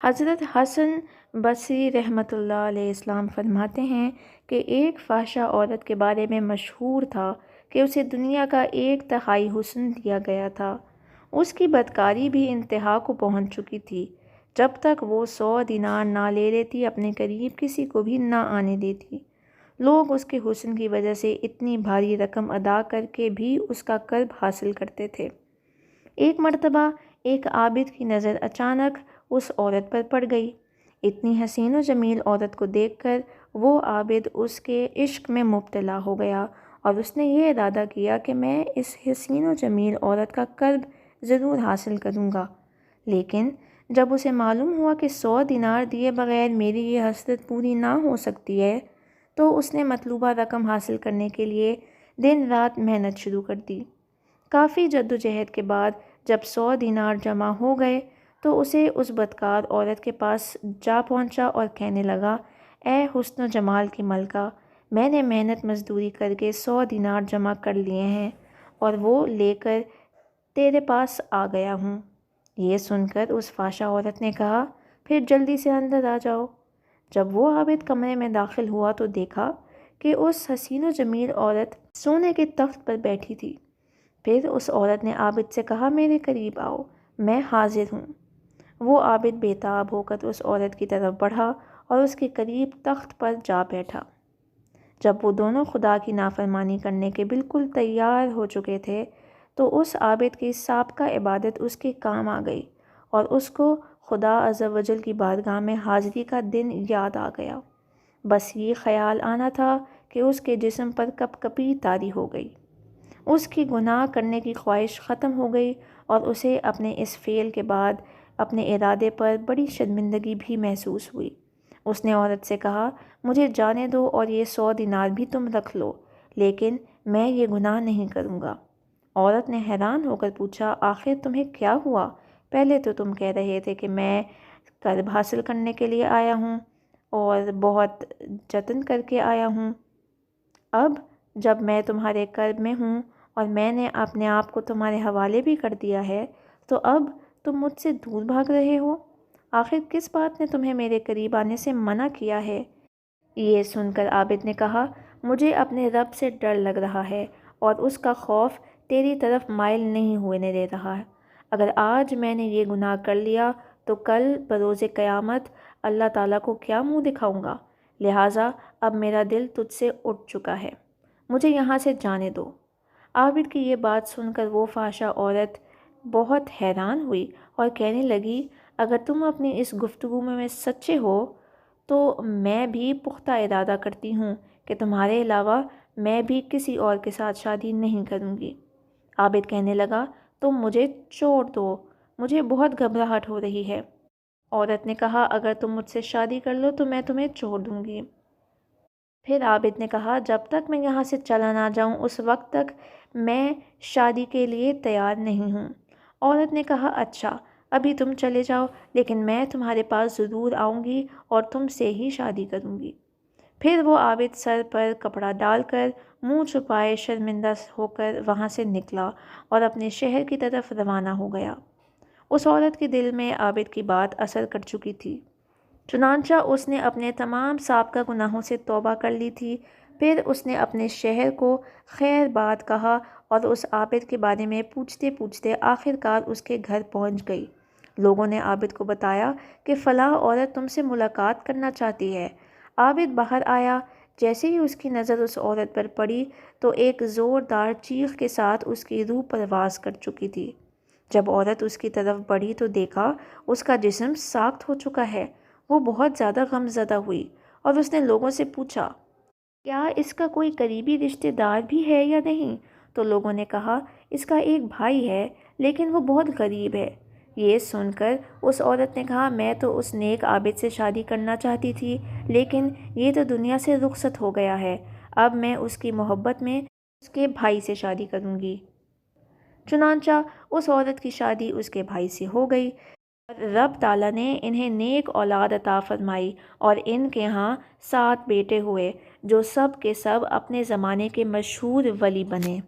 حضرت حسن بصری رحمۃ اللہ علیہ السلام فرماتے ہیں کہ ایک فحشہ عورت کے بارے میں مشہور تھا کہ اسے دنیا کا 1/3 حسن دیا گیا تھا۔ اس کی بدکاری بھی انتہا کو پہنچ چکی تھی۔ جب تک وہ 100 دینار نہ لے لیتی اپنے قریب کسی کو بھی نہ آنے دیتی۔ لوگ اس کے حسن کی وجہ سے اتنی بھاری رقم ادا کر کے بھی اس کا قرب حاصل کرتے تھے۔ ایک مرتبہ ایک عابد کی نظر اچانک اس عورت پر پڑ گئی۔ اتنی حسین و جمیل عورت کو دیکھ کر وہ عابد اس کے عشق میں مبتلا ہو گیا اور اس نے یہ ارادہ کیا کہ میں اس حسین و جمیل عورت کا قرب ضرور حاصل کروں گا۔ لیکن جب اسے معلوم ہوا کہ 100 دینار دیے بغیر میری یہ حسرت پوری نہ ہو سکتی ہے تو اس نے مطلوبہ رقم حاصل کرنے کے لیے دن رات محنت شروع کر دی۔ کافی جدوجہد کے بعد جب 100 دینار جمع ہو گئے تو اسے اس بدکار عورت کے پاس جا پہنچا اور کہنے لگا، اے حسن و جمال کی ملکہ، میں نے محنت مزدوری کر کے 100 دینار جمع کر لیے ہیں اور وہ لے کر تیرے پاس آ گیا ہوں۔ یہ سن کر اس فحشہ عورت نے کہا، پھر جلدی سے اندر آ جاؤ۔ جب وہ عابد کمرے میں داخل ہوا تو دیکھا کہ اس حسین و جمیل عورت سونے کے تخت پر بیٹھی تھی۔ پھر اس عورت نے عابد سے کہا، میرے قریب آؤ، میں حاضر ہوں۔ وہ عابد بے تاب ہو کر اس عورت کی طرف بڑھا اور اس کے قریب تخت پر جا بیٹھا۔ جب وہ دونوں خدا کی نافرمانی کرنے کے بالکل تیار ہو چکے تھے تو اس عابد کی سابقہ عبادت اس کے کام آ گئی اور اس کو خدا عز و جل کی بارگاہ میں حاضری کا دن یاد آ گیا۔ بس یہ خیال آنا تھا کہ اس کے جسم پر کپ کپی طاری ہو گئی۔ اس کی گناہ کرنے کی خواہش ختم ہو گئی اور اسے اپنے اس فعل کے بعد اپنے ارادے پر بڑی شرمندگی بھی محسوس ہوئی۔ اس نے عورت سے کہا، مجھے جانے دو اور یہ 100 دینار بھی تم رکھ لو، لیکن میں یہ گناہ نہیں کروں گا۔ عورت نے حیران ہو کر پوچھا، آخر تمہیں کیا ہوا؟ پہلے تو تم کہہ رہے تھے کہ میں قرب حاصل کرنے کے لیے آیا ہوں اور بہت جتن کر کے آیا ہوں۔ اب جب میں تمہارے قرب میں ہوں اور میں نے اپنے آپ کو تمہارے حوالے بھی کر دیا ہے تو اب تم مجھ سے دور بھاگ رہے ہو؟ آخر کس بات نے تمہیں میرے قریب آنے سے منع کیا ہے؟ یہ سن کر عابد نے کہا، مجھے اپنے رب سے ڈر لگ رہا ہے اور اس کا خوف تیری طرف مائل نہیں ہونے دے رہا ہے۔ اگر آج میں نے یہ گناہ کر لیا تو کل بروز قیامت اللہ تعالیٰ کو کیا منہ دکھاؤں گا؟ لہٰذا اب میرا دل تجھ سے اٹھ چکا ہے، مجھے یہاں سے جانے دو۔ عابد کی یہ بات سن کر وہ فحشہ عورت بہت حیران ہوئی اور کہنے لگی، اگر تم اپنی اس گفتگو میں سچے ہو تو میں بھی پختہ ارادہ کرتی ہوں کہ تمہارے علاوہ میں بھی کسی اور کے ساتھ شادی نہیں کروں گی۔ عابد کہنے لگا، تم مجھے چھوڑ دو، مجھے بہت گھبراہٹ ہو رہی ہے۔ عورت نے کہا، اگر تم مجھ سے شادی کر لو تو میں تمہیں چھوڑ دوں گی۔ پھر عابد نے کہا، جب تک میں یہاں سے چلا نہ جاؤں اس وقت تک میں شادی کے لیے تیار نہیں ہوں۔ عورت نے کہا، اچھا، ابھی تم چلے جاؤ، لیکن میں تمہارے پاس ضرور آؤں گی اور تم سے ہی شادی کروں گی۔ پھر وہ عابد سر پر کپڑا ڈال کر منہ چھپائے شرمندہ ہو کر وہاں سے نکلا اور اپنے شہر کی طرف روانہ ہو گیا۔ اس عورت کے دل میں عابد کی بات اثر کر چکی تھی، چنانچہ اس نے اپنے تمام سابقہ گناہوں سے توبہ کر لی تھی۔ پھر اس نے اپنے شہر کو خیر بات کہا اور اس عابد کے بارے میں پوچھتے پوچھتے آخر کار اس کے گھر پہنچ گئی۔ لوگوں نے عابد کو بتایا کہ فلاں عورت تم سے ملاقات کرنا چاہتی ہے۔ عابد باہر آیا، جیسے ہی اس کی نظر اس عورت پر پڑی تو ایک زوردار چیخ کے ساتھ اس کی روح پرواز کر چکی تھی۔ جب عورت اس کی طرف بڑھی تو دیکھا اس کا جسم ساخت ہو چکا ہے۔ وہ بہت زیادہ غم زدہ ہوئی اور اس نے لوگوں سے پوچھا، کیا اس کا کوئی قریبی رشتہ دار بھی ہے یا نہیں؟ تو لوگوں نے کہا، اس کا ایک بھائی ہے لیکن وہ بہت غریب ہے۔ یہ سن کر اس عورت نے کہا، میں تو اس نیک عابد سے شادی کرنا چاہتی تھی لیکن یہ تو دنیا سے رخصت ہو گیا ہے، اب میں اس کی محبت میں اس کے بھائی سے شادی کروں گی۔ چنانچہ اس عورت کی شادی اس کے بھائی سے ہو گئی اور رب تعالیٰ نے انہیں نیک اولاد عطا فرمائی اور ان کے ہاں 7 بیٹے ہوئے جو سب کے سب اپنے زمانے کے مشہور ولی بنے۔